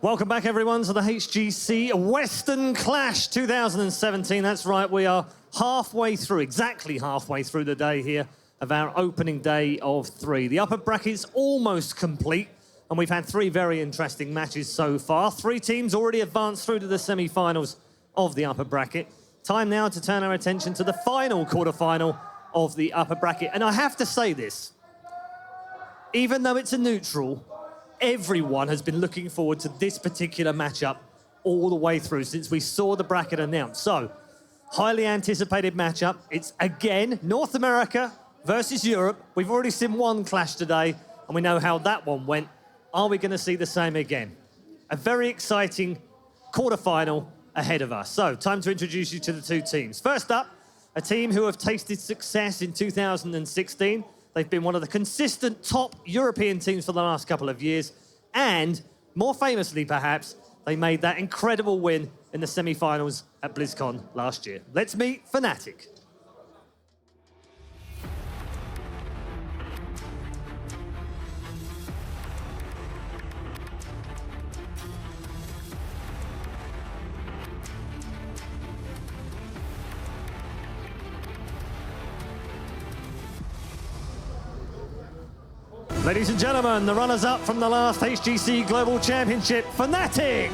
Welcome back, everyone, to the HGC Western Clash 2017. That's right, we are halfway through, exactly halfway through the day here of our opening day of 3. The upper bracket's almost complete, and we've had 3 very interesting matches so far. 3 teams already advanced through to the semi-finals of the upper bracket. Time now to turn our attention to the final quarter-final of the upper bracket. And I have to say this, even though it's a neutral, everyone has been looking forward to this particular matchup all the way through since we saw the bracket announced. So, highly anticipated matchup. It's again North America versus Europe. We've already seen one clash today, and we know how that one went. Are we going to see the same again? A very exciting quarterfinal ahead of us. So, time to introduce you to the 2 teams. First up, a team who have tasted success in 2016. They've been one of the consistent top European teams for the last couple of years. And, more famously perhaps, they made that incredible win in the semi-finals at BlizzCon last year. Let's meet Fnatic. Ladies and gentlemen, the runners-up from the last HGC Global Championship, Fnatic!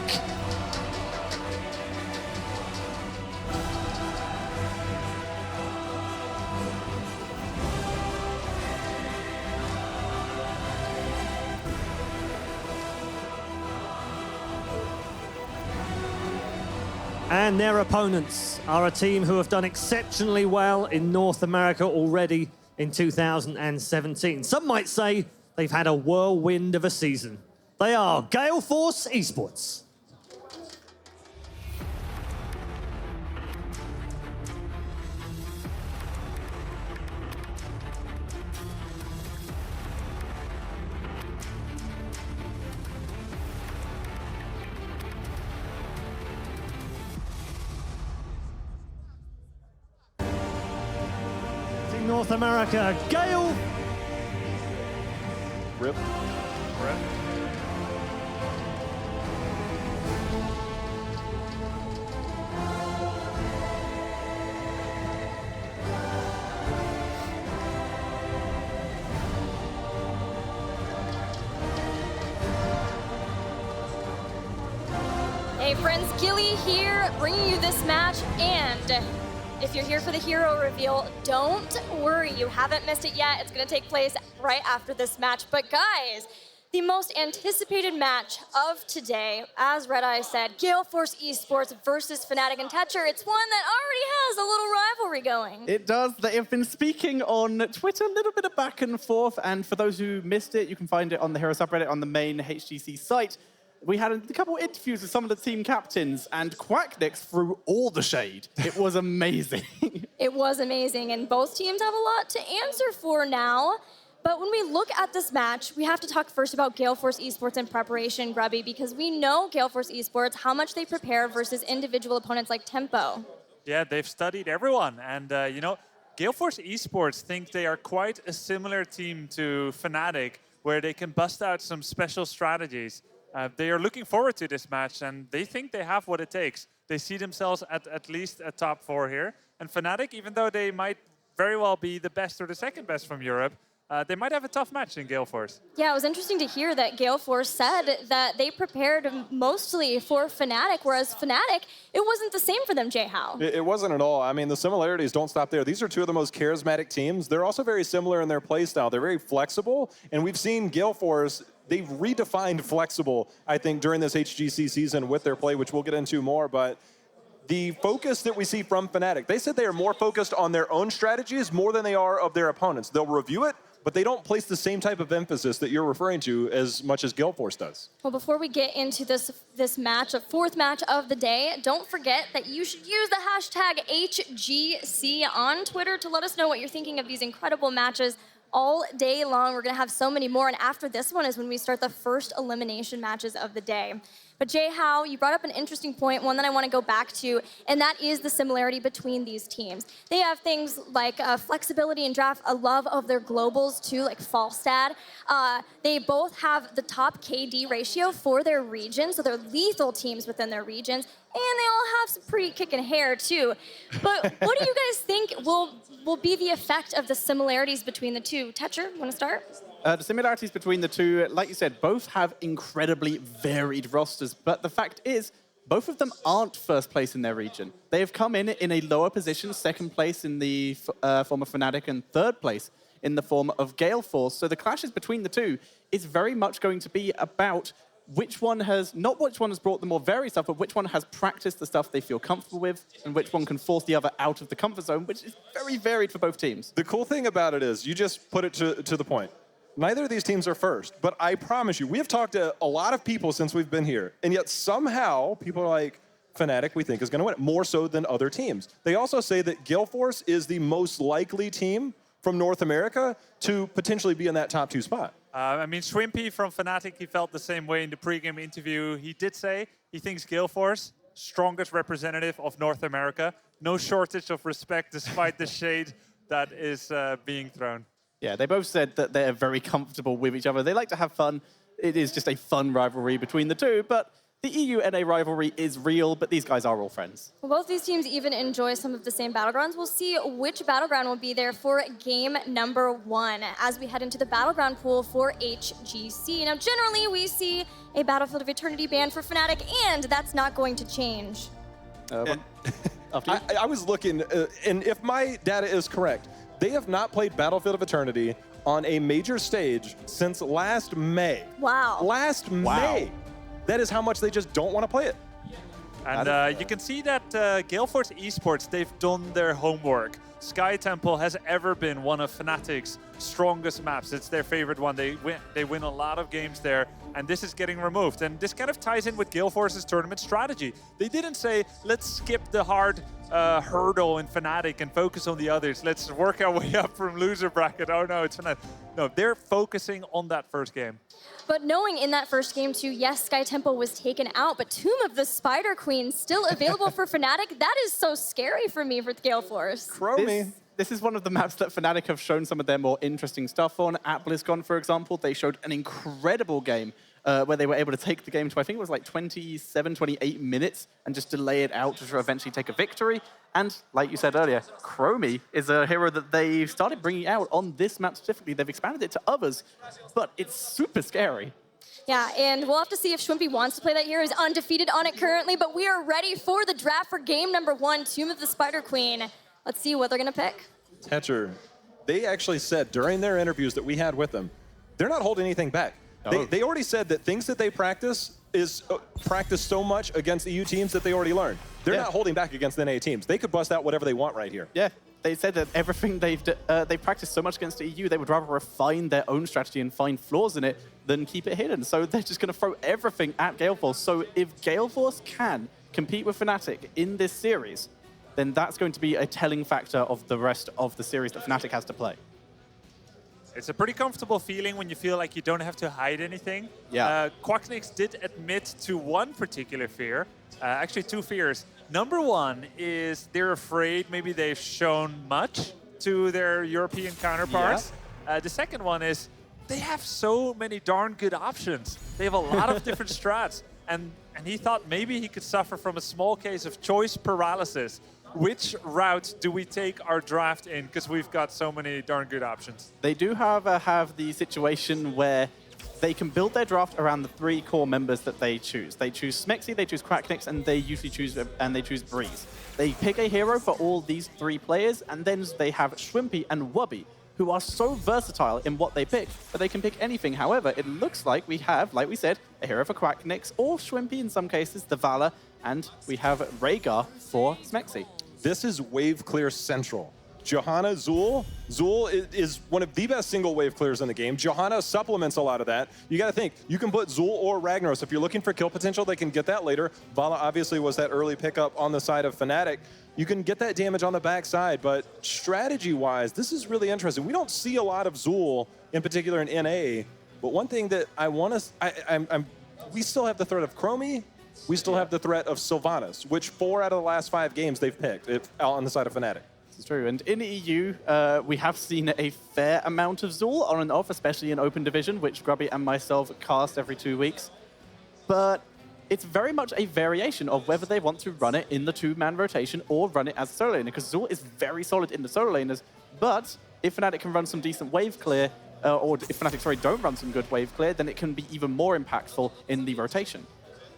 And their opponents are a team who have done exceptionally well in North America already in 2017. Some might say they've had a whirlwind of a season. They are Gale Force Esports. Team North America, Gale. Rip. Hey friends, Gilly here, bringing you this match, and if you're here for the hero reveal, don't worry, you haven't missed it yet. It's gonna take place right after this match. But guys, the most anticipated match of today, as Red Eye said, Gale Force Esports versus Fnatic and Tetcher. It's one that already has a little rivalry going. It does. They have been speaking on Twitter, a little bit of back and forth. And for those who missed it, you can find it on the Hero subreddit on the main HGC site. We had a couple interviews with some of the team captains, and Quacknix threw all the shade. It was amazing. It was amazing, and both teams have a lot to answer for now. But when we look at this match, we have to talk first about Gale Force Esports in preparation, Grubby, because we know Gale Force Esports, how much they prepare versus individual opponents like Tempo. Yeah, they've studied everyone. And, you know, Gale Force Esports think they are quite a similar team to Fnatic, where they can bust out some special strategies. They are looking forward to this match, and they think they have what it takes. They see themselves at least a top 4 here. And Fnatic, even though they might very well be the best or the second best from Europe, they might have a tough match in Gale Force. Yeah, it was interesting to hear that Gale Force said that they prepared mostly for Fnatic, whereas Fnatic, it wasn't the same for them, Jay-How. It wasn't at all. I mean, the similarities don't stop there. These are 2 of the most charismatic teams. They're also very similar in their play style. They're very flexible, and we've seen Gale Force, they've redefined flexible, I think, during this HGC season with their play, which we'll get into more, but the focus that we see from Fnatic, they said they are more focused on their own strategies more than they are of their opponents. They'll review it, but they don't place the same type of emphasis that you're referring to as much as Gale Force does. Well, before we get into this match, a 4th match of the day, don't forget that you should use the hashtag HGC on Twitter to let us know what you're thinking of these incredible matches all day long. We're going to have so many more, and after this one is when we start the first elimination matches of the day. But Jay Howe, you brought up an interesting point, one that I want to go back to, and that is the similarity between these teams. They have things like flexibility in draft, a love of their globals too, like Falstad. They both have the top KD ratio for their region, so they're lethal teams within their regions, and they all have some pretty kicking hair too. But what do you guys think will be the effect of the similarities between the two? Tetcher, want to start? The similarities between the two, like you said, both have incredibly varied rosters. But the fact is, both of them aren't first place in their region. They have come in a lower position, second place in the form of Fnatic and third place in the form of Gale Force. So the clashes between the two is very much going to be about which one has, not which one has brought the more varied stuff, but which one has practiced the stuff they feel comfortable with, and which one can force the other out of the comfort zone, which is very varied for both teams. The cool thing about it is, you just put it to the point. Neither of these teams are first, but I promise you, we have talked to a lot of people since we've been here, and yet somehow people are like, Fnatic we think is going to win it, more so than other teams. They also say that Gale Force is the most likely team from North America to potentially be in that top 2 spot. I mean, Shwimpy from Fnatic, he felt the same way in the pregame interview. He did say he thinks Gale Force, strongest representative of North America. No shortage of respect despite the shade that is being thrown. Yeah, they both said that they're very comfortable with each other. They like to have fun. It is just a fun rivalry between the two, but the EU-NA rivalry is real, but these guys are all friends. Well, both these teams even enjoy some of the same battlegrounds. We'll see which battleground will be there for game number 1 as we head into the battleground pool for HGC. Now, generally, we see a Battlefield of Eternity ban for Fnatic, and that's not going to change. I was looking, and if my data is correct, they have not played Battlefield of Eternity on a major stage since last May. Wow. Last May. That is how much they just don't want to play it. And you can see that Gale Force Esports, they've done their homework. Sky Temple has ever been one of Fnatic's strongest maps. It's their favorite one. They win a lot of games there, and this is getting removed. And this kind of ties in with Gale Force's tournament strategy. They didn't say, let's skip the hard hurdle in Fnatic and focus on the others. Let's work our way up from loser bracket. Oh no, it's Fnatic. No, they're focusing on that first game. But knowing in that first game too, yes, Sky Temple was taken out, but Tomb of the Spider Queen still available for Fnatic. That is so scary for me for Gale Force. This is one of the maps that Fnatic have shown some of their more interesting stuff on. At BlizzCon, for example, they showed an incredible game where they were able to take the game to, I think it was like 27, 28 minutes and just delay it out to eventually take a victory. And like you said earlier, Chromie is a hero that they started bringing out on this map specifically. They've expanded it to others, but it's super scary. Yeah, and we'll have to see if Shwimpy wants to play that hero. He's undefeated on it currently, but we are ready for the draft for game number 1, Tomb of the Spider Queen. Let's see what they're going to pick. Tetcher, they actually said during their interviews that we had with them, they're not holding anything back. No. They already said that things that they practice is practice so much against EU teams that they already learned. They're not holding back against NA teams. They could bust out whatever they want right here. Yeah, they said that everything they've practiced so much against the EU, they would rather refine their own strategy and find flaws in it than keep it hidden. So they're just going to throw everything at Gale Force. So if Gale Force can compete with Fnatic in this series, then that's going to be a telling factor of the rest of the series that Fnatic has to play. It's a pretty comfortable feeling when you feel like you don't have to hide anything. Yeah. Quacknix did admit to one particular fear, actually 2 fears. Number 1 is they're afraid maybe they've shown much to their European counterparts. Yeah. The second one is they have so many darn good options. They have a lot of different strats. And he thought maybe he could suffer from a small case of choice paralysis. Which route do we take our draft in? Because we've got so many darn good options. They do, however, have the situation where they can build their draft around the 3 core members that they choose. They choose Smexy, they choose Quacknix, and they usually choose Breeze. They pick a hero for all these 3 players, and then they have Shwimpy and Wubby, who are so versatile in what they pick that they can pick anything. However, it looks like we have, like we said, a hero for Quacknix, or Shwimpy in some cases, the Valor, and we have Rhaegar for Smexy. This is wave clear central. Johanna, Zul. Zul is one of the best single wave clears in the game. Johanna supplements a lot of that. You got to think, you can put Zul or Ragnaros. If you're looking for kill potential, they can get that later. Vala obviously was that early pickup on the side of Fnatic. You can get that damage on the backside, but strategy-wise, this is really interesting. We don't see a lot of Zul, in particular in NA, but one thing that I want to, I'm we still have the threat of Chromie. We still have the threat of Sylvanas, which 4 out of the last 5 games they've picked out on the side of Fnatic. It's true. And in the EU, we have seen a fair amount of Zul on and off, especially in Open Division, which Grubby and myself cast every 2 weeks. But it's very much a variation of whether they want to run it in the 2-man rotation or run it as a solo laner, because Zul is very solid in the solo laners. But if Fnatic can run some decent wave clear, or if Fnatic, sorry, don't run some good wave clear, then it can be even more impactful in the rotation.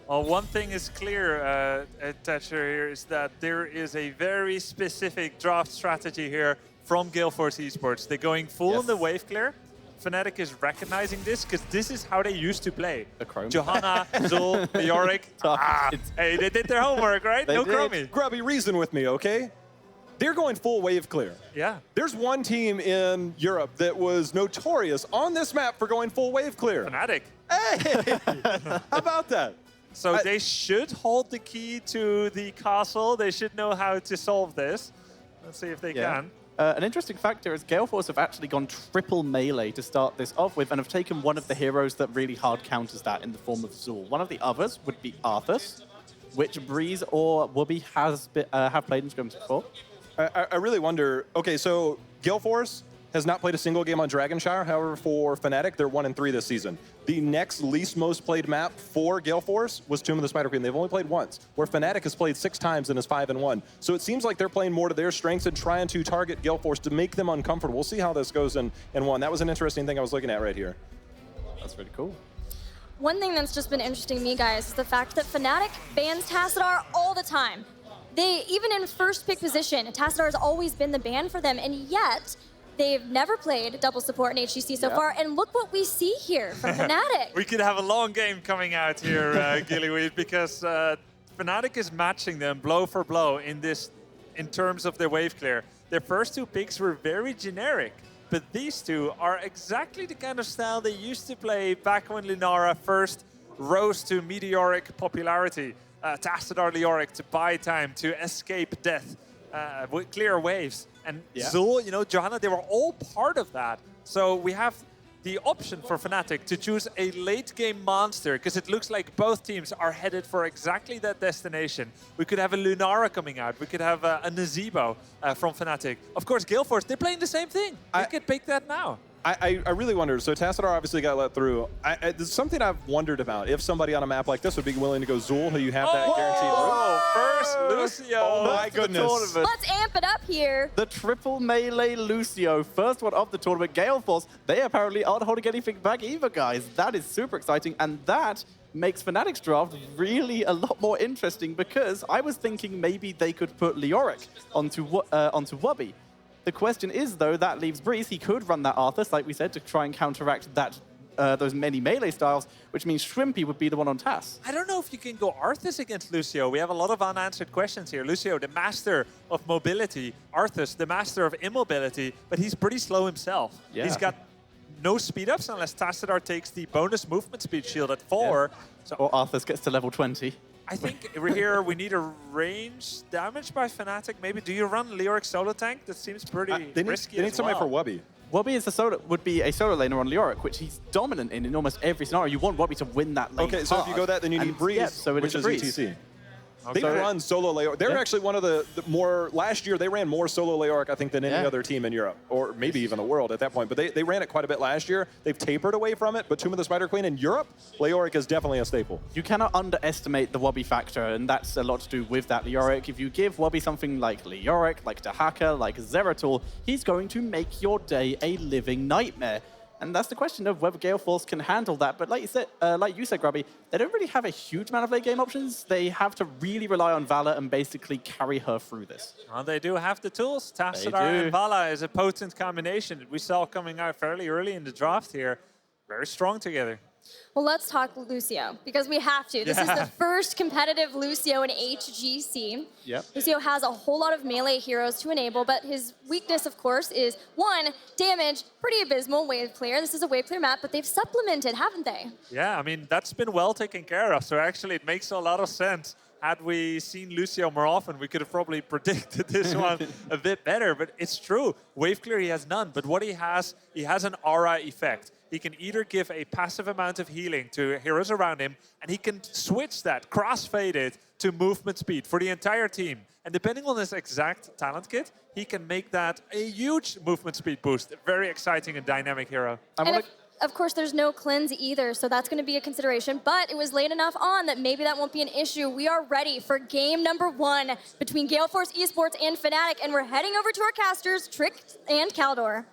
Well, one thing is clear, Thatcher, here, is that there is a very specific draft strategy here from Gale Force Esports. They're going full on the wave clear. Fnatic is recognizing this because this is how they used to play. The Chrome. Johanna, Zul, Leoric. Hey, they did their homework, right? They No did. Chromie. Grubby, reason with me, okay? They're going full wave clear. Yeah. There's one team in Europe that was notorious on this map for going full wave clear. Fnatic. Hey! How about that? So they should hold the key to the castle. They should know how to solve this. Let's see if they can. An interesting factor is Gale Force have actually gone triple melee to start this off with and have taken one of the heroes that really hard counters that in the form of Zul. One of the others would be Arthas, which Breeze or Wubby have played in scrims before. I really wonder, okay, so Gale Force has not played a single game on Dragonshire. However, for Fnatic, they're 1-3 this season. The next least most played map for Gale Force was Tomb of the Spider Queen. They've only played once, where Fnatic has played 6 times and is 5-1. So it seems like they're playing more to their strengths and trying to target Gale Force to make them uncomfortable. We'll see how this goes in 1. That was an interesting thing I was looking at right here. That's really cool. One thing that's just been interesting to me, guys, is the fact that Fnatic bans Tassadar all the time. Even in first pick position, Tassadar has always been the ban for them, and yet they've never played double support in HGC so far, and look what we see here from Fnatic. We could have a long game coming out here, Gillyweed, because Fnatic is matching them blow for blow in terms of their wave clear. Their first 2 picks were very generic, but these 2 are exactly the kind of style they used to play back when Lunara first rose to meteoric popularity. Tassadar Leoric to buy time, to escape death, with clear waves. And Zul, Johanna, they were all part of that. So we have the option for Fnatic to choose a late game monster, because it looks like both teams are headed for exactly that destination. We could have a Lunara coming out. We could have a Nazebo from Fnatic. Of course, Gale Force, they're playing the same thing. They could pick that now. I really wonder, so Tassadar obviously got let through. There's something I've wondered about, if somebody on a map like this would be willing to go Zul, who you have that guaranteed First Lucio. Oh my goodness. Let's amp it up here. The triple melee Lucio, first one of the tournament. Gale Force, they apparently aren't holding anything back either, guys. That is super exciting, and that makes Fnatic's draft really a lot more interesting, because I was thinking maybe they could put Leoric onto Wubby. The question is, though, that leaves Breeze. He could run that Arthas, like we said, to try and counteract that those many melee styles, which means Shrimpy would be the one on TAS. I don't know if you can go Arthas against Lucio. We have a lot of unanswered questions here. Lucio, the master of mobility. Arthas, the master of immobility, but he's pretty slow himself. Yeah. He's got no speed ups unless Tassadar takes the bonus movement speed shield at 4. Yeah. So Or Arthas gets to level 20. I think here we need a range damage by Fnatic. Maybe do you run Leoric solo tank? That seems pretty risky. They need somebody for Wubby. Wubby would be a solo laner on Leoric, which he's dominant in almost every scenario. You want Wubby to win that lane. Okay, so if you go that, then you need Breeze, so which is ETC. Okay. They run solo Leoric. They're actually one of the more, last year they ran more solo Leoric, I think, than any other team in Europe, or maybe even the world at that point. But they ran it quite a bit last year. They've tapered away from it, but Tomb of the Spider Queen in Europe, Leoric is definitely a staple. You cannot underestimate the Wubby factor, and that's a lot to do with that Leoric. If you give Wubby something like Leoric, like Dahaka, like Zeratul, he's going to make your day a living nightmare. And that's the question of whether Gale Force can handle that. But like you said, Grubby, they don't really have a huge amount of late game options. They have to really rely on Vala and basically carry her through this. Well, they do have the tools. Tassadar and Vala is a potent combination that we saw coming out fairly early in the draft here. Very strong together. Well, let's talk Lucio, because we have to. This is the first competitive Lucio in HGC. Yep. Lucio has a whole lot of melee heroes to enable, but his weakness, of course, is, 1, damage, pretty abysmal wave clear. This is a wave clear map, but they've supplemented, haven't they? Yeah, I mean, that's been well taken care of. So actually, it makes a lot of sense had we seen Lucio more often, we could have probably predicted this one a bit better. But it's true, wave clear he has none. But what he has an aura effect. He can either give a passive amount of healing to heroes around him, and he can switch that, crossfade it, to movement speed for the entire team. And depending on his exact talent kit, he can make that a huge movement speed boost. Very exciting and dynamic hero. And of course, there's no cleanse either, so that's going to be a consideration. But it was late enough on that maybe that won't be an issue. We are ready for game number 1 between Gale Force Esports and Fnatic, and we're heading over to our casters, Trick and Caldor.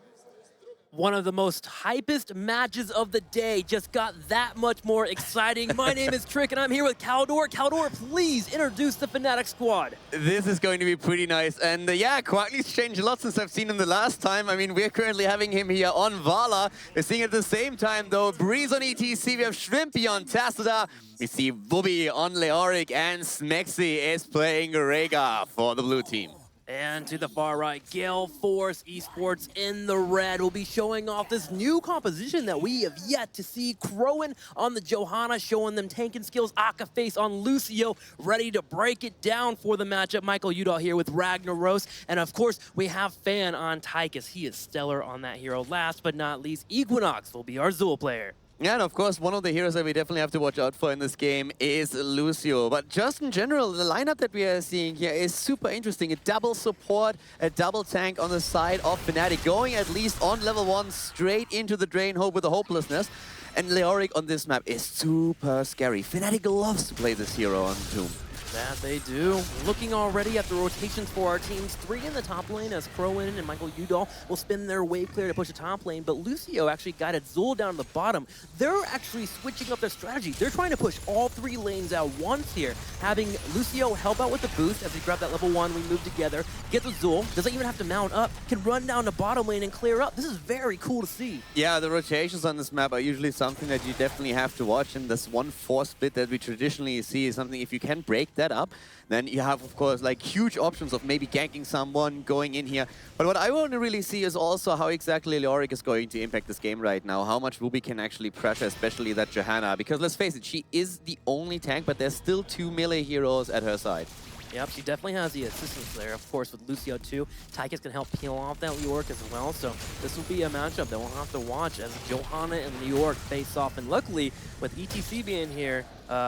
One of the most hypest matches of the day just got that much more exciting. My name is Trick, and I'm here with Caldor. Caldor, please introduce the Fnatic squad. This is going to be pretty nice. And yeah, Quackly's changed a lot since I've seen him the last time. I mean, we're currently having him here on Vala. We're seeing at the same time, though, Breeze on ETC. We have Shrimpy on Tassadar. We see Vubi on Leoric, and Smexy is playing Rega for the blue team. And to the far right, Gale Force Esports in the red will be showing off this new composition that we have yet to see. Crowan on the Johanna, showing them tanking skills. Akaface on Lucio, ready to break it down for the matchup. Michael Udall here with Ragnaros. And of course, we have Fan on Tychus. He is stellar on that hero. Last but not least, Equinox will be our Zul player. Yeah, and of course, one of the heroes that we definitely have to watch out for in this game is Lucio. But just in general, the lineup that we are seeing here is super interesting. A double support, a double tank on the side of Fnatic, going at least on level 1 straight into the Drain Hope with the Hopelessness. And Leoric on this map is super scary. Fnatic loves to play this hero on Tomb. That they do. Looking already at the rotations for our teams. 3 in the top lane as Crowan and Michael Udall will spin their wave clear to push the top lane, but Lucio actually guided Zul down the bottom. They're actually switching up their strategy. They're trying to push all 3 lanes at once here, having Lucio help out with the boost as he grabbed that level 1, we move together, get with Zul, doesn't even have to mount up, can run down the bottom lane and clear up. This is very cool to see. Yeah, the rotations on this map are usually something that you definitely have to watch, and this 1-4 split that we traditionally see is something, if you can break that up, then you have, of course, like huge options of maybe ganking someone, going in here. But what I want to really see is also how exactly Leoric is going to impact this game right now, how much Ruby can actually pressure, especially that Johanna. Because let's face it, she is the only tank, but there's still 2 melee heroes at her side. Yep, she definitely has the assistance there, of course, with Lucio too. Tychus can help peel off that Leoric as well, so this will be a matchup that we'll have to watch as Johanna and Leoric face off. And luckily, with ETC being here,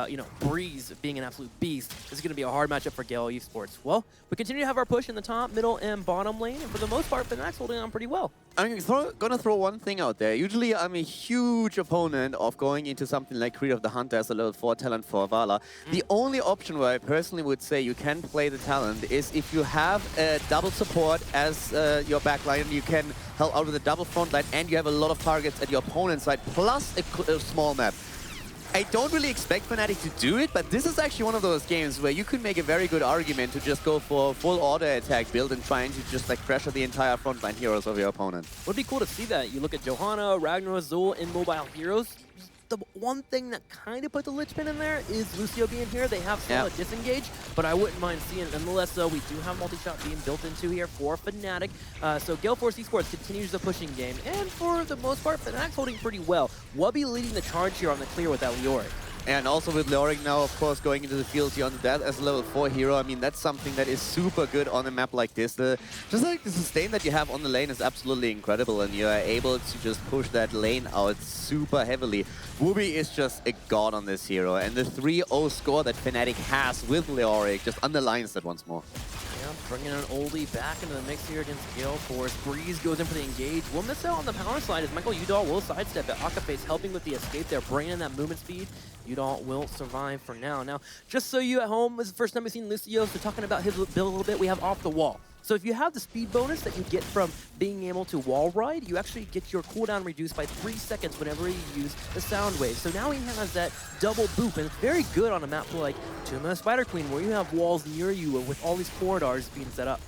you know, Breeze being an absolute beast, this is going to be a hard matchup for Gale Esports. Well, we continue to have our push in the top, middle, and bottom lane, and for the most part, Fnatic's holding on pretty well. I'm gonna throw one thing out there. Usually I'm a huge opponent of going into something like Creed of the Hunter as a level 4 talent for Vala. The only option where I personally would say you can play the talent is if you have a double support as your backline, you can help out with a double front line, and you have a lot of targets at your opponent's side, plus a small map. I don't really expect Fnatic to do it, but this is actually one of those games where you could make a very good argument to just go for a full auto attack build and trying to just like pressure the entire frontline heroes of your opponent. Would be cool to see that. You look at Johanna, Ragnar, Zul, and mobile heroes. The one thing that kind of put the linchpin in there is Lucio being here. They have solid disengage, but I wouldn't mind seeing it. Nonetheless, though, we do have multi-shot being built into here for Fnatic. So Gale Force Esports continues the pushing game, and for the most part, Fnatic's holding pretty well. Wubby leading the charge here on the clear with that Leoric. And also with Leoric now, of course, going into the field beyond that as a level 4 hero. I mean, that's something that is super good on a map like this. Just like the sustain that you have on the lane is absolutely incredible, and you are able to just push that lane out super heavily. Wubi is just a god on this hero, and the 3-0 score that Fnatic has with Leoric just underlines that once more. Yeah, bringing an oldie back into the mix here against Gale Force. Breeze goes in for the engage. We'll miss out on the power slide as Michael Udall will sidestep it. Akaface helping with the escape there, bringing in that movement speed. Udall will survive for now. Now, just so you at home, this is the first time we've seen Lucio, so talking about his build a little bit, we have Off the Wall. So if you have the speed bonus that you get from being able to wall ride, you actually get your cooldown reduced by 3 seconds whenever you use the sound wave. So now he has that double boop, and it's very good on a map like Tomb of the Spider Queen, where you have walls near you with all these corridors being set up.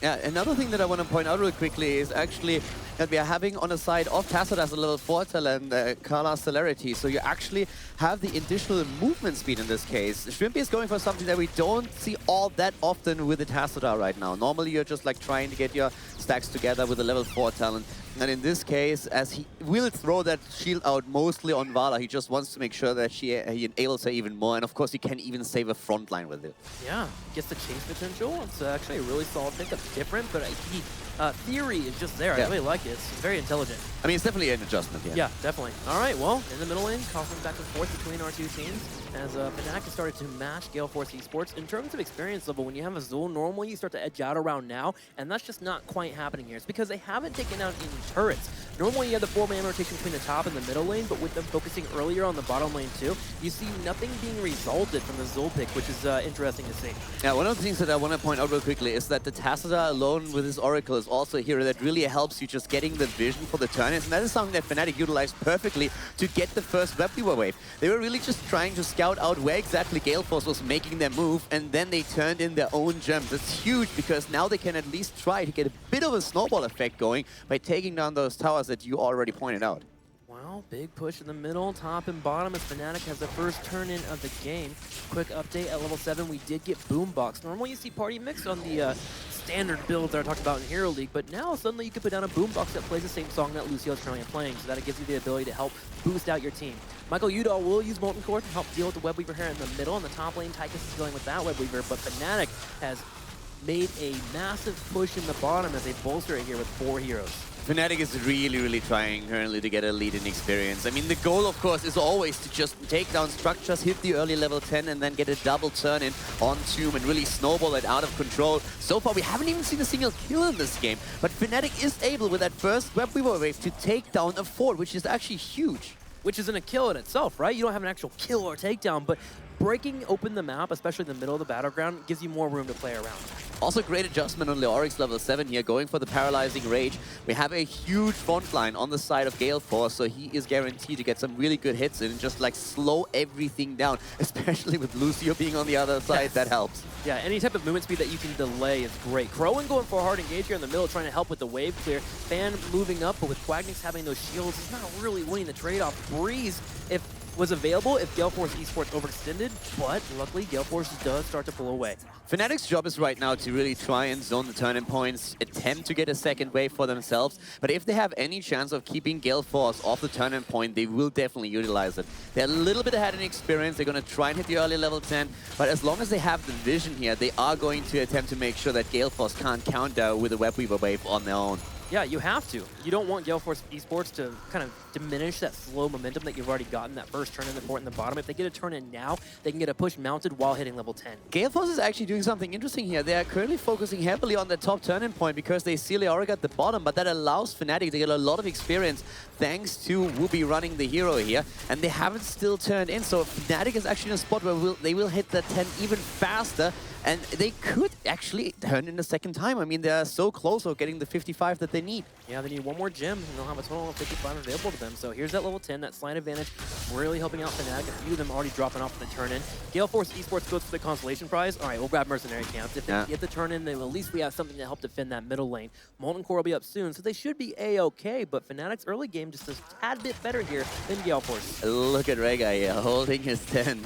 Yeah, another thing that I want to point out real quickly is actually that we are having on the side of Tacit as a level 4 talent, Carla's Celerity. So you actually have the additional movement speed in this case. Shrimpy is going for something that we don't see all that often with the Tacita right now. Normally you're just like trying to get your stacks together with a level 4 talent. And in this case, as he will throw that shield out mostly on Vala, he just wants to make sure that he enables her even more. And of course, he can even save a front line with it. Yeah, gets the chase potential. It's actually a really solid pick. That's different, but theory is just there. I really like it. It's very intelligent. I mean, it's definitely an adjustment, yeah. Yeah, definitely. All right, well, in the middle lane, tossing back and forth between our two teams as Fnatic has started to match Gale Force Esports. In terms of experience level, when you have a Zul, normally you start to edge out around now, and that's just not quite happening here. It's because they haven't taken out any turrets. Normally you have the 4-man rotation between the top and the middle lane, but with them focusing earlier on the bottom lane too, you see nothing being resulted from the Zul pick, which is interesting to see. Yeah, one of the things that I want to point out real quickly is that the Tacita alone with his Oracle is also a hero that really helps you just getting the vision for the turn-ins, and that is something that Fnatic utilized perfectly to get the first web viewer wave. They were really just trying to scout out where exactly Gale Force was making their move, and then they turned in their own gems. It's huge because now they can at least try to get a bit of a snowball effect going by taking down those towers that you already pointed out. Well, big push in the middle, top and bottom as Fnatic has the first turn-in of the game. Quick update, at level 7 we did get Boombox. Normally you see Party Mix on the standard builds that I talked about in Hero League, but now suddenly you can put down a Boombox that plays the same song that Lucio is currently playing, so that it gives you the ability to help boost out your team. Michael Udall will use Molten Core to help deal with the Web Weaver here in the middle. In the top lane, Tychus is dealing with that Web Weaver, but Fnatic has made a massive push in the bottom as they bolster it here with 4 heroes. Fnatic is really trying currently to get a lead in experience. I mean, the goal, of course, is always to just take down structures, hit the early level 10, and then get a double turn-in on Tomb and really snowball it out of control. So far, we haven't even seen a single kill in this game, but Fnatic is able, with that first Web Weaver wave, to take down a fort, which is actually huge. Which isn't a kill in itself, right? You don't have an actual kill or takedown, but breaking open the map, especially in the middle of the battleground, gives you more room to play around. Also, great adjustment on Leoric's level 7 here, going for the Paralyzing Rage. We have a huge front line on the side of Gale Force, so he is guaranteed to get some really good hits in and just like slow everything down, especially with Lucio being on the other side. That helps. Yeah, any type of movement speed that you can delay is great. Crowan going for a hard engage here in the middle, trying to help with the wave clear. Fan moving up, but with Quagnix having those shields, he's not really winning the trade-off. Breeze, was available if Gale Force Esports overextended, but luckily Gale Force does start to pull away. Fnatic's job is right now to really try and zone the turn-in points, attempt to get a second wave for themselves, but if they have any chance of keeping Gale Force off the turn-in point, they will definitely utilize it. They're a little bit ahead in experience, they're going to try and hit the early level 10, but as long as they have the vision here, they are going to attempt to make sure that Gale Force can't counter with a Web Weaver wave on their own. Yeah, you have to. You don't want Gale Force Esports to kind of diminish that slow momentum that you've already gotten that first turn in the fort in the bottom. If they get a turn in now, they can get a push mounted while hitting level 10. Gale Force is actually doing something interesting here. They are currently focusing heavily on the top turn-in point because they see Leoric at the bottom, but that allows Fnatic to get a lot of experience thanks to Whoopi running the hero here, and they haven't still turned in, so Fnatic is actually in a spot where they will hit the 10 even faster, and they could actually turn in a second time. I mean, they're so close to getting the 55 that they need. Yeah, they need one more gem, and they'll have a total of 55 available to them. So here's that level 10, that slight advantage, really helping out Fnatic. A few of them already dropping off the turn-in. Gale Force Esports goes for the consolation prize. All right, we'll grab Mercenary Camps. If they get the turn-in, then at least we have something to help defend that middle lane. Molten Core will be up soon, so they should be A-okay, but Fnatic's early game just a tad bit better here than Gale Force. Look at Rega here, holding his 10.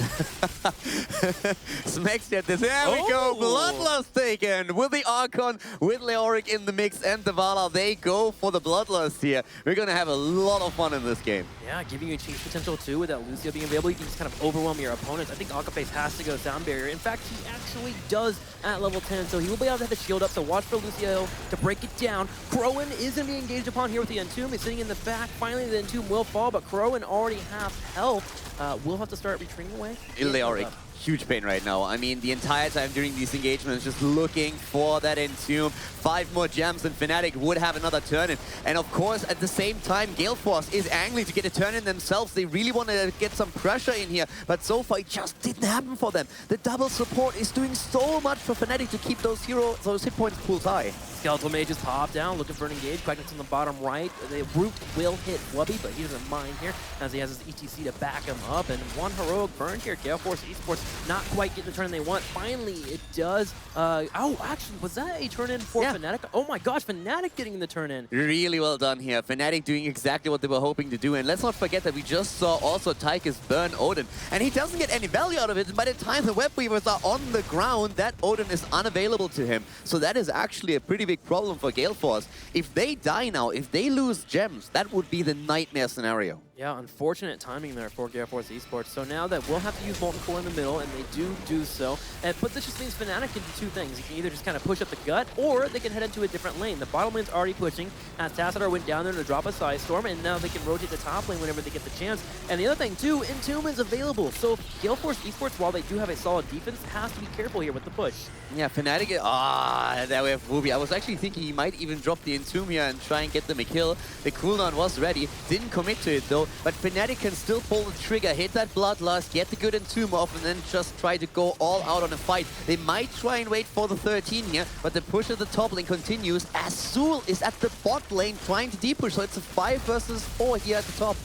Smacks at this. There we go, Bloodlust taken with the Archon, with Leoric in the mix and the Vala. They go for the Bloodlust here. We're going to have a lot of fun in this game. Yeah, giving you a chase potential too with that Lucio being available. You can just kind of overwhelm your opponents. I think Akapace has to go Sound Barrier. In fact, he actually does at level 10, so he will be able to have the shield up, so watch for Lucio to break it down. Crowan is going to be engaged upon here with the Entomb. He's sitting in the back. Finally, the Entomb will fall, but Crowan already has health. We'll have to start retreating away. Leoric, huge pain right now. I mean, the entire time during these engagements, just looking for that Entomb. 5 more gems and Fnatic would have another turn-in. And of course, at the same time, Gale Force is angling to get a turn-in themselves. They really want to get some pressure in here, but so far it just didn't happen for them. The double support is doing so much for Fnatic to keep those hit points pools high. Skeletal Mage is popped down, looking for an engage. Quagnix on the bottom right. The root will hit Wubby, but he doesn't mind here as he has his ETC to back him up. And one heroic burn here. Gale Force Esports not quite getting the turn they want. Finally, it does. Oh, actually, was that a turn in for Fnatic? Oh my gosh, Fnatic getting the turn in. Really well done here. Fnatic doing exactly what they were hoping to do. And let's not forget that we just saw also Tychus burn Odin. And he doesn't get any value out of it. By the time the Web Weavers are on the ground, that Odin is unavailable to him. So that is actually a pretty big problem for Gale Force. If they die now, if they lose gems, that would be the nightmare scenario. Yeah, unfortunate timing there for Gale Force Esports. So now that we'll have to use Molten Core in the middle, and they do so. But this just means Fnatic can do two things. You can either just kind of push up the gut, or they can head into a different lane. The bottom lane's already pushing, as Tassadar went down there to drop a Side Storm, and now they can rotate the top lane whenever they get the chance. And the other thing, too, Entomb is available. So Gale Force Esports, while they do have a solid defense, has to be careful here with the push. Yeah, Fnatic, there we have Ruby. I was actually thinking he might even drop the Entomb here and try and get them a kill. The cooldown was ready, didn't commit to it though, but Fnatic can still pull the trigger, hit that Bloodlust, get the good Entomb off, and then just try to go all out on a fight. They might try and wait for the 13 here, but the push at the top lane continues. Azul is at the bot lane trying to deep-push, so it's a 5 versus 4 here at the top.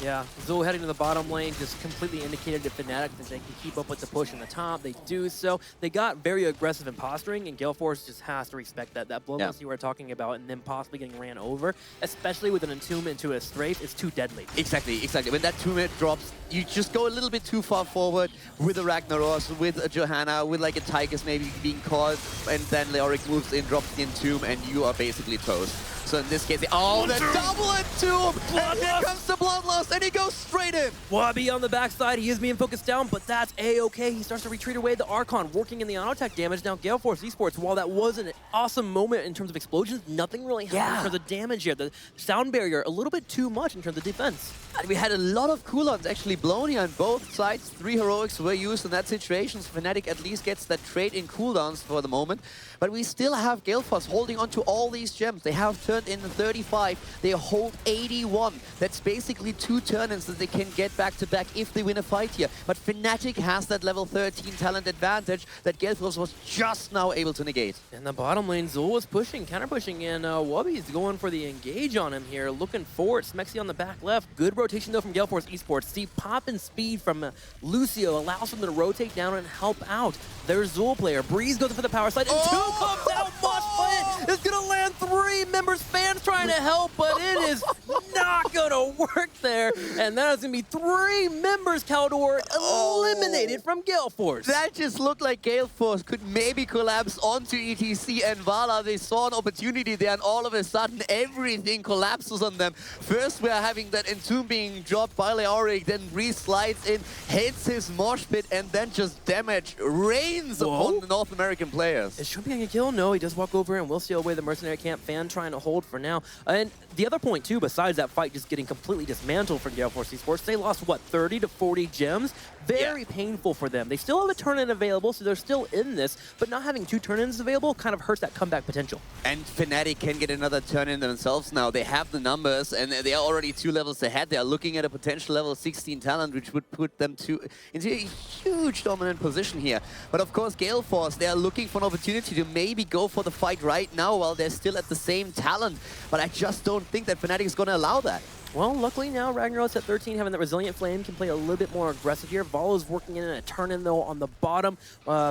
Yeah, Zul heading to the bottom lane just completely indicated to Fnatic that they can keep up with the push in the top. They do so. They got very aggressive in posturing, and Gale Force just has to respect that. That bloodlust you were talking about, and then possibly getting ran over, especially with an Entomb into a strafe, is too deadly. Exactly. When that 2-minute drops, you just go a little bit too far forward with a Ragnaros, with a Johanna, with like a Tychus maybe being caught, and then Leoric moves in, drops the Entomb, and you are basically toast. So in this case, the double Entomb! And here comes the Bloodlust, and he goes straight in! Wabi on the backside, he is being focused down, but that's A-okay. He starts to retreat away the Archon, working in the auto-attack damage. Now Gale Force Esports, while that was an awesome moment in terms of explosions, nothing really happened in terms of damage here. The sound barrier, a little bit too much in terms of defense. And we had a lot of cooldowns actually blown here on both sides. 3 heroics were used in that situation. So Fnatic at least gets that trade in cooldowns for the moment. But we still have Gale Force holding on to all these gems. They have turned in 35. They hold 81. That's basically 2 turn-ins that they can get back-to-back if they win a fight here. But Fnatic has that level 13 talent advantage that Gale Force was just now able to negate. In the bottom lane, Zul was pushing, counter-pushing, and Wabi's going for the engage on him here. Looking for it. Smexy on the back left. Good rotation, though, from Gale Force Esports. The pop and speed from Lucio allows them to rotate down and help out their Zul player. Breeze goes for the power slide, and 2 comes out. Mosh Plant is going to land 3 members. Fans trying to help, but it is not going to work there. And that is going to be 3 members, Caldor, eliminated from Gale Force. That just looked like Gale Force could maybe collapse onto ETC and Vala. They saw an opportunity there, and all of a sudden, everything collapses on them. First, we're having that Entomb being dropped by Leoric, then Breeze slides in, hits his mosh pit, and then just damage rains upon the North American players. Is Shrimp getting a kill? No, he does walk over and will steal away the mercenary camp. Fan trying to hold for now. And the other point, too, besides that fight just getting completely dismantled for Gale Force Esports, they lost, what, 30 to 40 gems? Very painful for them. They still have a turn-in available, so they're still in this, but not having 2 turn-ins available kind of hurts that comeback potential. And Fnatic can get another turn-in themselves now. They have the numbers, and they are already 2 levels ahead. They are looking at a potential level 16 talent, which would put them into a huge dominant position here. But of course, Gale Force, they are looking for an opportunity to maybe go for the fight right now while they're still at the same talent. But I just don't think that Fnatic is going to allow that. Well, luckily now, Ragnaros at 13, having that Resilient Flame, can play a little bit more aggressive here. Volo's working in a turn-in, though, on the bottom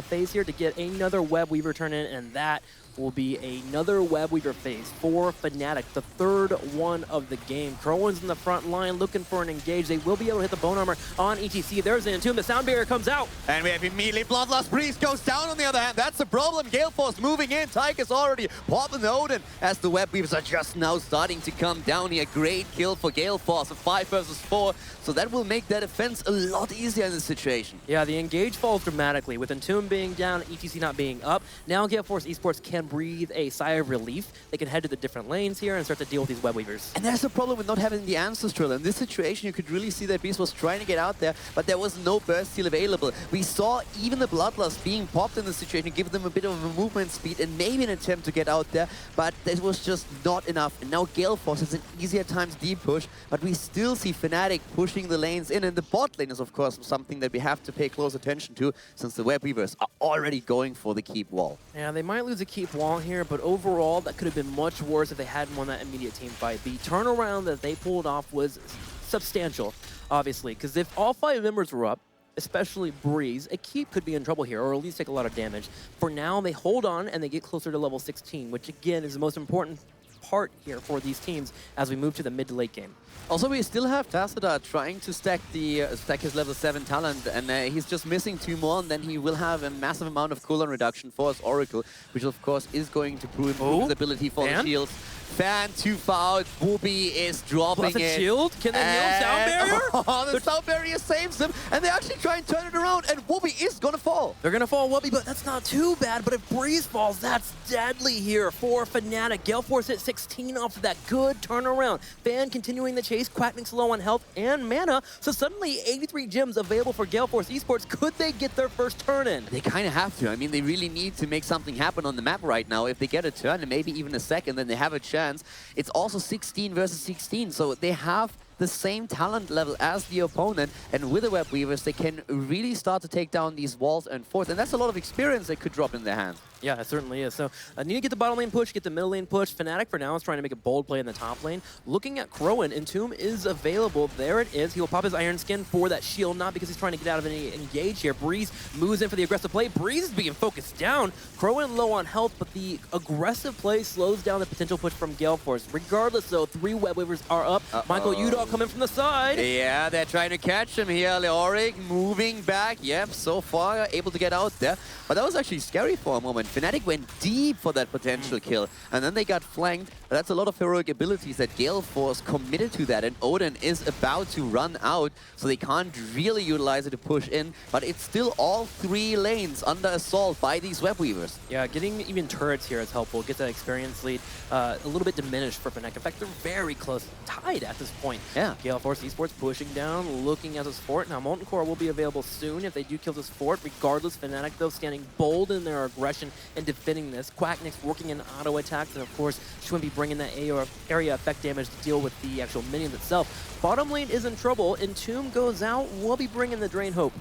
phase here to get another Web Weaver turn-in, and that will be another Web Weaver phase for Fnatic, the 3rd one of the game. Kerwin's in the front line looking for an engage. They will be able to hit the Bone Armor on ETC. There's an Entomb. The sound barrier comes out. And we have immediately Bloodlust. Breeze goes down on the other hand. That's the problem. Gale Force moving in. Tychus already popping the Odin as the Web Weavers are just now starting to come down here. Great kill for Gale Force, a 5 versus 4. So that will make that defense a lot easier in this situation. Yeah, the engage falls dramatically. With Entomb being down, ETC not being up, now Gale Force Esports can breathe a sigh of relief. They can head to the different lanes here and start to deal with these Web Weavers. And there's a problem with not having the Ancestral. In this situation, you could really see that Beast was trying to get out there, but there was no burst steal available. We saw even the Bloodlust being popped in this situation, give them a bit of a movement speed and maybe an attempt to get out there, but it was just not enough. And now Gale Force has an easier time to deep push, but we still see Fnatic pushing the lanes in, and the bot lane is of course something that we have to pay close attention to, since the Web Weavers are already going for the keep wall. Yeah, they might lose a keep wall here, but overall that could have been much worse if they hadn't won that immediate team fight. The turnaround that they pulled off was substantial, obviously, because if all 5 members were up, especially Breeze, a keep could be in trouble here, or at least take a lot of damage. For now, they hold on and they get closer to level 16, which again is the most important part here for these teams as we move to the mid to late game. Also, we still have Tassadar trying to stack his level 7 talent, and he's just missing 2 more, and then he will have a massive amount of cooldown reduction for his Oracle, which of course is going to improve his ability for the shields. Fan too far out. Whoopi is dropping it. Shield? Can they heal Sound Barrier? Oh, the Sound Barrier saves him, and they actually try and turn it around, and Whoopi is gonna fall. They're gonna fall Whoopi, but that's not too bad. But if Breeze falls, that's deadly here for Fnatic. Gale Force hit 16 off of that good turnaround. Fan continuing the chase. Quacknick's low on health and mana, so suddenly 83 gems available for Gale Force Esports. Could they get their first turn in? They kind of have to. I mean, they really need to make something happen on the map right now. If they get a turn and maybe even a second, then they have a chance. It's also 16 versus 16, so they have the same talent level as the opponent, and with the Web Weavers, they can really start to take down these walls and forts, and that's a lot of experience they could drop in their hands. Yeah, it certainly is. So need to get the bottom lane push, get the middle lane push. Fnatic for now is trying to make a bold play in the top lane. Looking at Crowan, Entomb is available. There it is. He will pop his Iron Skin for that shield, not because he's trying to get out of any engage here. Breeze moves in for the aggressive play. Breeze is being focused down. Crowan low on health, but the aggressive play slows down the potential push from Gale Force. Regardless, though, 3 Web Weavers are up. Michael Udall coming from the side. Yeah, they're trying to catch him here. Leoric moving back. Yep, so far able to get out there. But that was actually scary for a moment. Fnatic went deep for that potential kill, and then they got flanked. That's a lot of heroic abilities that Gale Force committed to that, and Odin is about to run out, so they can't really utilize it to push in, but it's still all 3 lanes under assault by these Web Weavers. Yeah, getting even turrets here is helpful. Get that experience lead a little bit diminished for Fnatic. In fact, they're very close, tied at this point. Yeah. Gale Force Esports pushing down, looking at this fort. Now, Molten Core will be available soon if they do kill this fort. Regardless, Fnatic, though, standing bold in their aggression and defending this. Quacknick's working in auto attacks, and of course, Schwimpy bringing that area effect damage to deal with the actual minions itself. Bottom lane is in trouble. Entomb goes out. We'll be bringing the Drain Hope.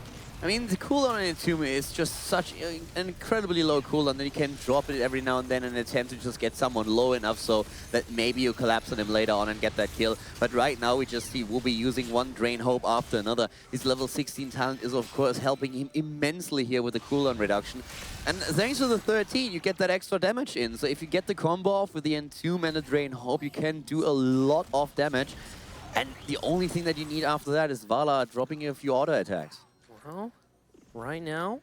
I mean, the cooldown on Entomb is just such an incredibly low cooldown that you can drop it every now and then and attempt to just get someone low enough so that maybe you collapse on him later on and get that kill. But right now we just see Whoopi using one Drain Hope after another. His level 16 talent is of course helping him immensely here with the cooldown reduction. And thanks to the 13, you get that extra damage in. So if you get the combo off with the Entomb and the Drain Hope, you can do a lot of damage. And the only thing that you need after that is Vala dropping a few auto attacks. Well, right now,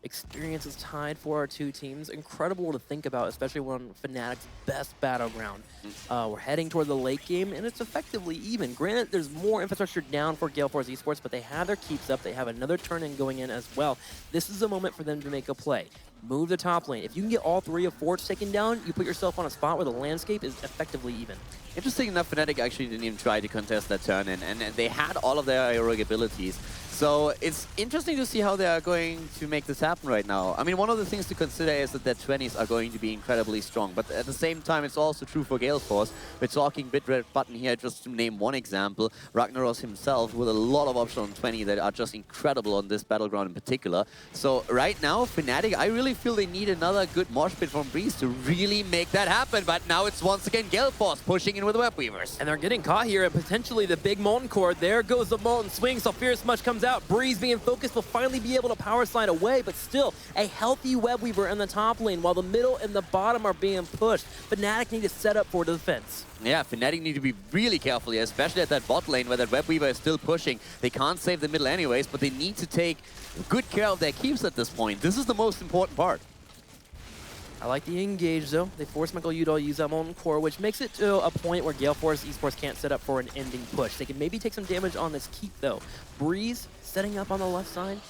experience is tied for our 2 teams. Incredible to think about, especially when Fnatic's best battleground. We're heading toward the late game, and it's effectively even. Granted, there's more infrastructure down for Gale Force Esports, but they have their keeps up. They have another turn in going in as well. This is a moment for them to make a play. Move the top lane. If you can get all 3 of forts taken down, you put yourself on a spot where the landscape is effectively even. Interesting enough, Fnatic actually didn't even try to contest that turn in, and they had all of their heroic abilities. So it's interesting to see how they are going to make this happen right now. I mean, one of the things to consider is that their 20s are going to be incredibly strong, but at the same time, it's also true for Gale Force. We're talking Bitrate Button here, just to name one example. Ragnaros himself with a lot of options on 20 that are just incredible on this battleground in particular. So right now, Fnatic, I really feel they need another good mosh pit from Breeze to really make that happen. But now it's once again Gale Force pushing in with the Web Weavers. And they're getting caught here, and potentially the big Molten Core. There goes the Molten Swing, so Fierce Much comes out. Breeze being focused will finally be able to power slide away, but still a healthy Web Weaver in the top lane while the middle and the bottom are being pushed. Fnatic need to set up for defense. Yeah, Fnatic need to be really careful here, especially at that bot lane where that Web Weaver is still pushing. They can't save the middle anyways, but they need to take good care of their keeps at this point. This is the most important part. I like the engage, though. They force Michael Udall to use that Molten Core, which makes it to a point where Gale Force Esports can't set up for an ending push. They can maybe take some damage on this keep, though. Breeze setting up on the left side.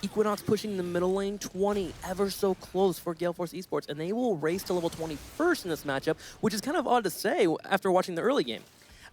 Equinox pushing the middle lane, 20 ever so close for Gale Force Esports, and they will race to level 21st in this matchup, which is kind of odd to say after watching the early game.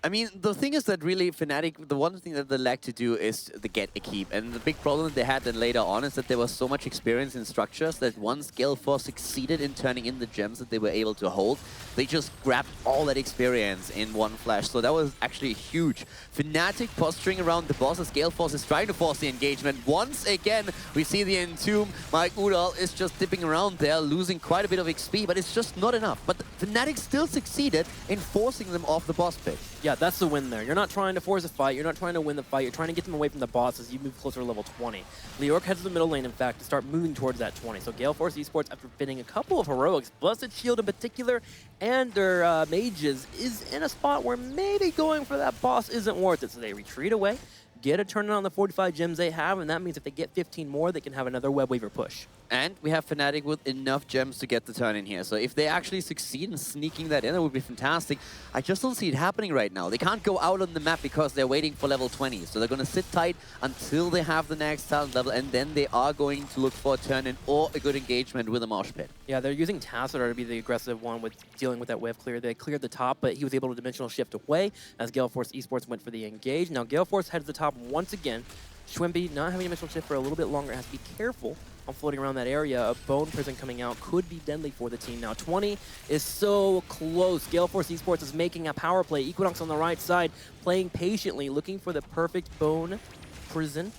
I mean, the thing is that really Fnatic, the one thing that they like to do is to get a keep. And the big problem that they had then later on is that there was so much experience in structures that once Gale Force succeeded in turning in the gems that they were able to hold, they just grabbed all that experience in one flash. So that was actually huge. Fnatic posturing around the boss as Gale Force is trying to force the engagement. Once again, we see the Entomb. Mike Udall is just dipping around there, losing quite a bit of XP, but it's just not enough. But Fnatic still succeeded in forcing them off the boss pit. Yeah, Yeah, that's the win there. You're not trying to force a fight. You're not trying to win the fight. You're trying to get them away from the boss as you move closer to level 20. Leorc heads to the middle lane, in fact, to start moving towards that 20. So Gale Force Esports, after binning a couple of heroics, Blessed Shield in particular, and their mages, is in a spot where maybe going for that boss isn't worth it. So they retreat away, get a turn on the 45 gems they have, and that means if they get 15 more, they can have another Web Weaver push. And we have Fnatic with enough gems to get the turn in here. So if they actually succeed in sneaking that in, that would be fantastic. I just don't see it happening right now. They can't go out on the map because they're waiting for level 20. So they're going to sit tight until they have the next talent level, and then they are going to look for a turn in or a good engagement with a mosh pit. Yeah, they're using Tassadar to be the aggressive one with dealing with that wave clear. They cleared the top, but he was able to dimensional shift away as Gale Force Esports went for the engage. Now Gale Force heads to the top once again. Schwimby not having dimensional shift for a little bit longer, has to be careful on floating around that area. A Bone Prison coming out could be deadly for the team. Now 20 is so close. Gale Force Esports is making a power play. Equinox on the right side, playing patiently, looking for the perfect Bone Prison.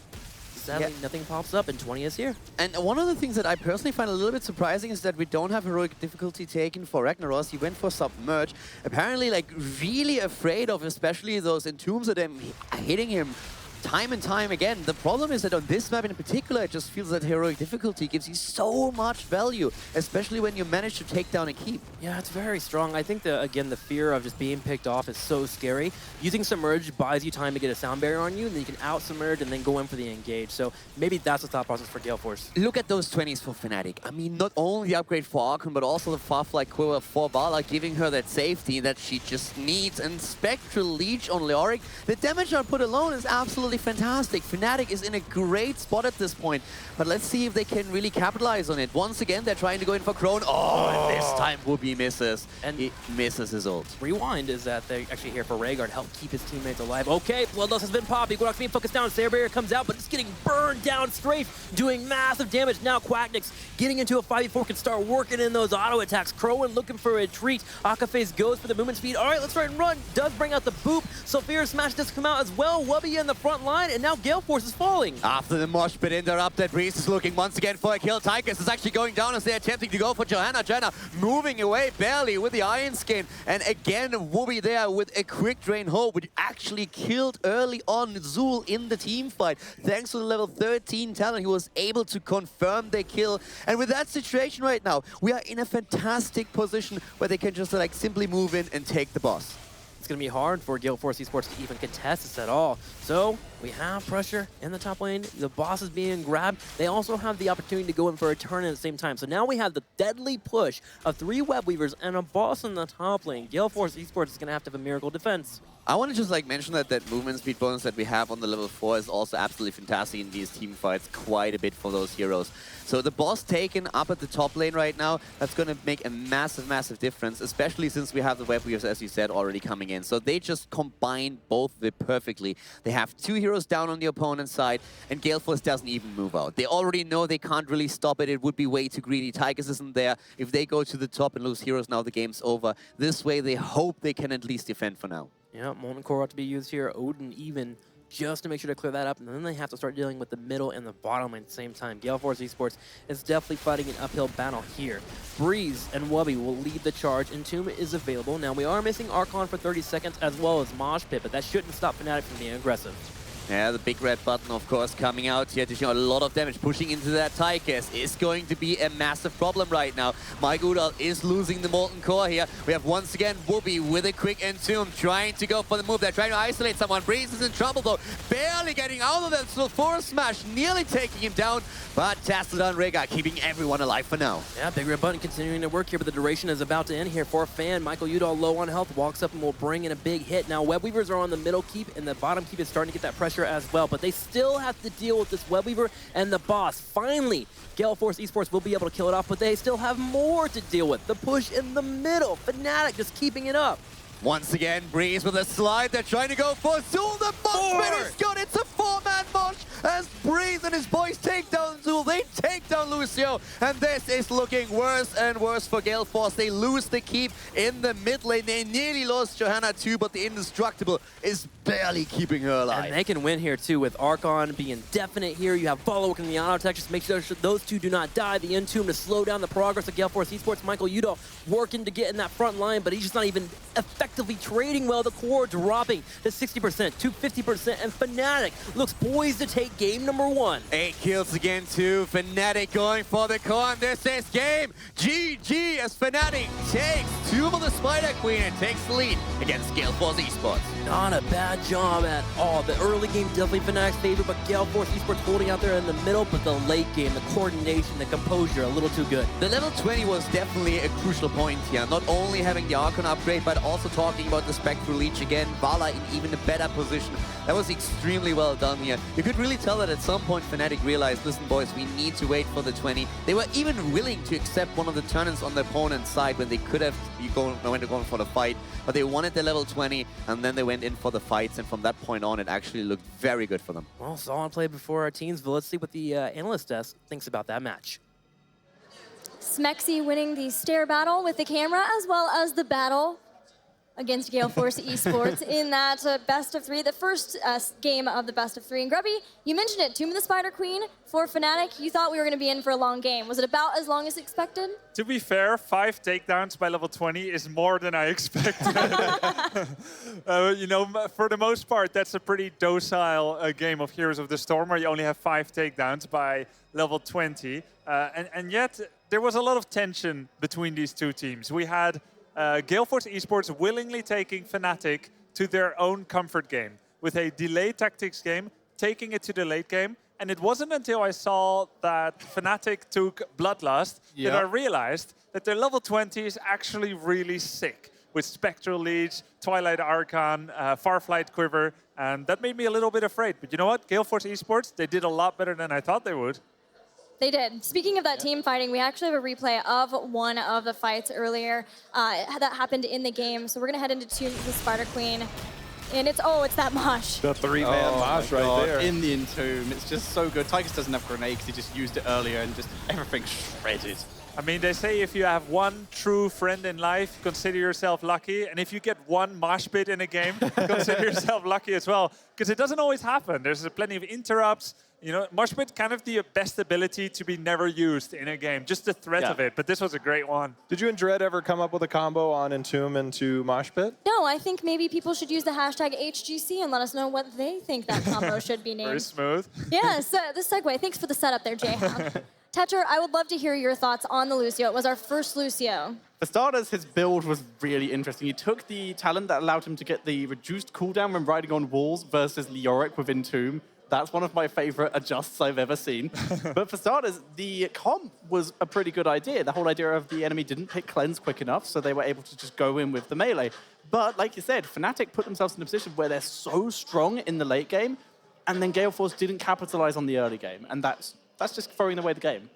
Sadly, nothing pops up, and 20 is here. And one of the things that I personally find a little bit surprising is that we don't have heroic difficulty taken for Ragnaros. He went for Submerge. Apparently, like, really afraid of especially those entombs of them hitting him time and time again. The problem is that on this map in particular, it just feels that heroic difficulty gives you so much value, especially when you manage to take down a keep. Yeah, it's very strong. I think, again, the fear of just being picked off is so scary. Using Submerge buys you time to get a sound barrier on you, and then you can out-submerge and then go in for the engage. So maybe that's the thought process for Gale Force. Look at those 20s for Fnatic. I mean, not only the upgrade for Archon, but also the Farfly Quiver for Vala, giving her that safety that she just needs. And Spectral Leech on Leoric, the damage output alone is absolutely fantastic. Fnatic is in a great spot at this point, but let's see if they can really capitalize on it. Once again, they're trying to go in for Crone. And this time Whoopi misses. And he misses his ult. Rewind is that they're actually here for Rhaegar to help keep his teammates alive. Okay, Bloodlust has been popped. Equinox being focused down. Sayer Barrier comes out, but it's getting burned down. Strafe doing massive damage. Now Quacknix getting into a 5v4 can start working in those auto attacks. Crowan looking for a retreat. Akaface goes for the movement speed. All right, let's try and run. Does bring out the boop. Sophia Smash does come out as well. Wubby in the front line, and now Gale Force is falling. After the mosh pit interrupted, Breeze is looking once again for a kill. Tychus is actually going down as they're attempting to go for Johanna. Johanna moving away barely with the Iron Skin. And again, Whoopi there with a quick drain hope, which actually killed early on Zul in the team fight. Thanks to the level 13 talent, he was able to confirm the kill. And with that situation right now, we are in a fantastic position where they can just like simply move in and take the boss. It's going to be hard for Gale Force Esports to even contest this at all. So we have pressure in the top lane. The boss is being grabbed. They also have the opportunity to go in for a turn at the same time. So now we have the deadly push of 3 Web Weavers and a boss in the top lane. Gale Force Esports is going to have a miracle defense. I want to just like mention that movement speed bonus that we have on the level 4 is also absolutely fantastic in these team fights, quite a bit for those heroes. So the boss taken up at the top lane right now, that's going to make a massive, massive difference, especially since we have the Web Weavers, as you said, already coming in. So they just combine both of it perfectly. They have 2 heroes down on the opponent's side, and Gale Force doesn't even move out. They already know they can't really stop it. It would be way too greedy. Tychus isn't there. If they go to the top and lose heroes now, the game's over. This way, they hope they can at least defend for now. Yeah, Molten Core ought to be used here. Odin even, just to make sure to clear that up. And then they have to start dealing with the middle and the bottom lane at the same time. Gale Force Esports is definitely fighting an uphill battle here. Breeze and Wubby will lead the charge. Entomb is available. Now, we are missing Archon for 30 seconds as well as Mosh Pit, but that shouldn't stop Fnatic from being aggressive. Yeah, the big red button, of course, coming out here to show a lot of damage. Pushing into that Tychus is going to be a massive problem right now. Mike Udall is losing the Molten Core here. We have once again Whoopi with a quick Entomb trying to go for the move. They're trying to isolate someone. Breeze is in trouble though. Barely getting out of that. So Force Smash nearly taking him down. But Tassadar and Rhaegar keeping everyone alive for now. Yeah, big red button continuing to work here, but the duration is about to end here for Fan. Michael Udall low on health, walks up and will bring in a big hit. Now Web Weavers are on the middle keep, and the bottom keep is starting to get that pressure as well, but they still have to deal with this Web Weaver and the boss. Finally, Gale Force Esports will be able to kill it off, but they still have more to deal with. The push in the middle. Fnatic just keeping it up. Once again, Breeze with a slide. They're trying to go for Zul. The mosh pit is gone. It's a 4-man mosh as Breeze and his boys take down Zul. They take down Lucio. And this is looking worse and worse for Gale Force. They lose the keep in the mid lane. They nearly lost Johanna too, but the Indestructible is barely keeping her alive. And they can win here too with Archon being definite here. You have Follow working the auto attack. Just make sure those two do not die. The Entomb to slow down the progress of Gale Force Esports. Michael Udall working to get in that front line, but he's just not even effectively trading well. The core dropping to 60% to 50%, and Fnatic looks poised to take game number 1. 8 kills again too. Fnatic going for the core, and this is game GG as Fnatic takes 2 for the Spider Queen and takes the lead against Gale Force Esports. Not a bad job at all. The early game definitely Fnatic's favorite, but Gale Force Esports holding out there in the middle, but the late game, the coordination, the composure, a little too good. The level 20 was definitely a crucial point here. Not only having the Archon upgrade, but also talking about the Spectral Leech again. Vala in even a better position. That was extremely well done here. You could really tell that at some point Fnatic realized, listen boys, we need to wait for the 20. They were even willing to accept one of the turns on the opponent's side when they could have going for the fight, but they wanted the level 20, and then they went in for the fights, and from that point on, it actually looked very good for them. Well, solid play before our teams, but let's see what the analyst desk thinks about that match. Smexy winning the stare battle with the camera, as well as the battle against Gale Force Esports in that best of 3, the first game of the best of 3. And Grubby, you mentioned it, Tomb of the Spider Queen for Fnatic. You thought we were going to be in for a long game. Was it about as long as expected? To be fair, 5 takedowns by level 20 is more than I expected. You know, for the most part, that's a pretty docile game of Heroes of the Storm, where you only have 5 takedowns by level 20. And yet, there was a lot of tension between these two teams. We had Gale Force Esports willingly taking Fnatic to their own comfort game with a delayed tactics game, taking it to the late game. And it wasn't until I saw that Fnatic took Bloodlust that I realized that their level 20 is actually really sick with Spectral Leech, Twilight Archon, Farflight Quiver, and that made me a little bit afraid. But you know what? Gale Force Esports, they did a lot better than I thought they would. They did. Speaking of that team fighting, we actually have a replay of one of the fights earlier that happened in the game. So we're going to head into Tomb of the Spider Queen. And it's that mosh. The 3-man mosh right there. In the Entomb. It's just so good. Tychus doesn't have grenade because he just used it earlier and just everything shredded. I mean, they say if you have one true friend in life, consider yourself lucky. And if you get one mosh pit in a game, consider yourself lucky as well. Because it doesn't always happen. There's plenty of interrupts. You know, mosh pit kind of the best ability to be never used in a game. Just the threat of it. But this was a great one. Did you and Dread ever come up with a combo on Entomb into Mosh Pit? No, I think maybe people should use the hashtag HGC and let us know what they think that combo should be named. Very smooth. Yes, the segue. Thanks for the setup there, Jayhawk. Tetra, I would love to hear your thoughts on the Lucio. It was our first Lucio. For starters, his build was really interesting. He took the talent that allowed him to get the reduced cooldown when riding on walls versus Leoric with Entomb. That's one of my favorite adjusts I've ever seen. But for starters, the comp was a pretty good idea. The whole idea of the enemy didn't pick cleanse quick enough, so they were able to just go in with the melee. But like you said, Fnatic put themselves in a position where they're so strong in the late game, and then Gale Force didn't capitalize on the early game, and that's just throwing away the game.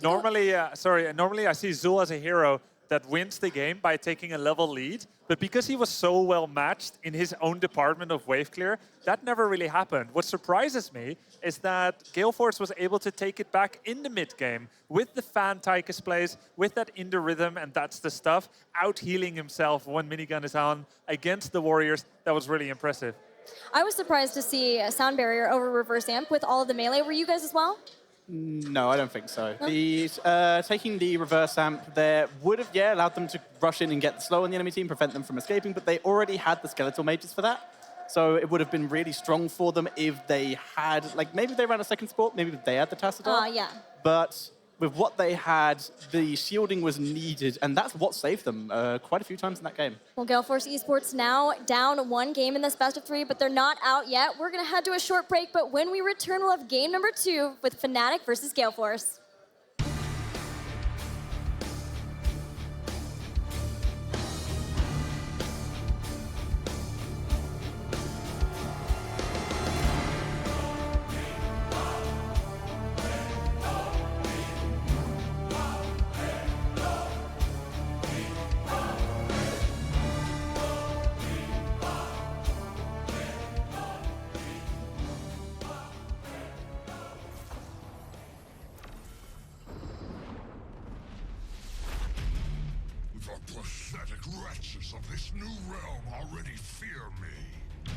Normally I see Zul as a hero that wins the game by taking a level lead, but because he was so well matched in his own department of wave clear, that never really happened. What surprises me is that Gale Force was able to take it back in the mid game with the fan Tychus plays, with that in the rhythm, and that's the stuff, out healing himself when minigun is on against the Warriors. That was really impressive. I was surprised to see a sound barrier over reverse amp with all of the melee. Were you guys as well? No, I don't think so. Taking the reverse amp there would have, allowed them to rush in and get the slow on the enemy team, prevent them from escaping, but they already had the skeletal mages for that. So it would have been really strong for them if they had, maybe they ran a second support, maybe they had the Tassadar. Yeah. But with what they had, the shielding was needed, and that's what saved them quite a few times in that game. Well, Gale Force Esports now down 1 game in this best of 3, but they're not out yet. We're going to head to a short break, but when we return, we'll have game number 2 with Fnatic versus Gale Force. The pathetic wretches of this new realm already fear me.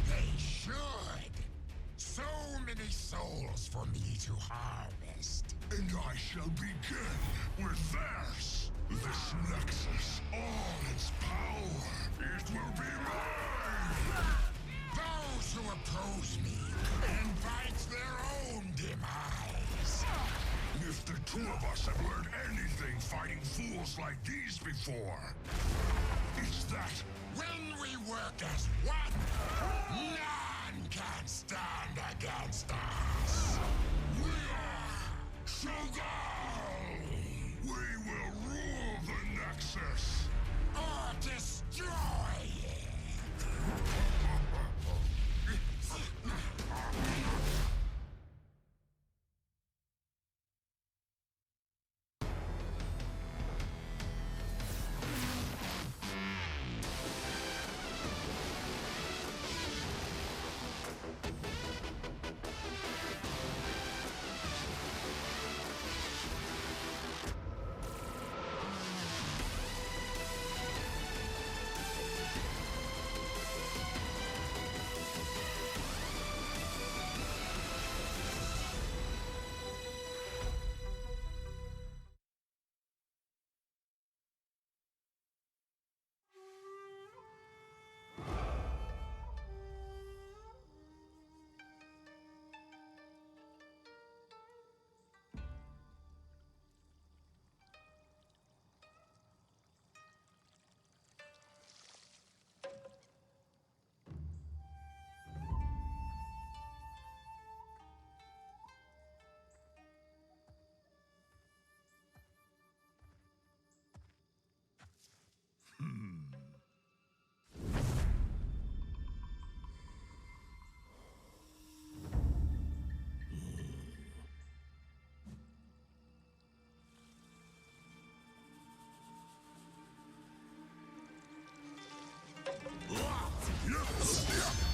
They should. So many souls for me to harvest. And I shall begin with theirs. This Nexus, all its power, it will be mine! Those who oppose me invite their own demise. If the two of us have learned anything fighting fools like these before, it's that when we work as one, none can stand against us. We are Shogun! We will rule the Nexus, or destroy it! Yeah.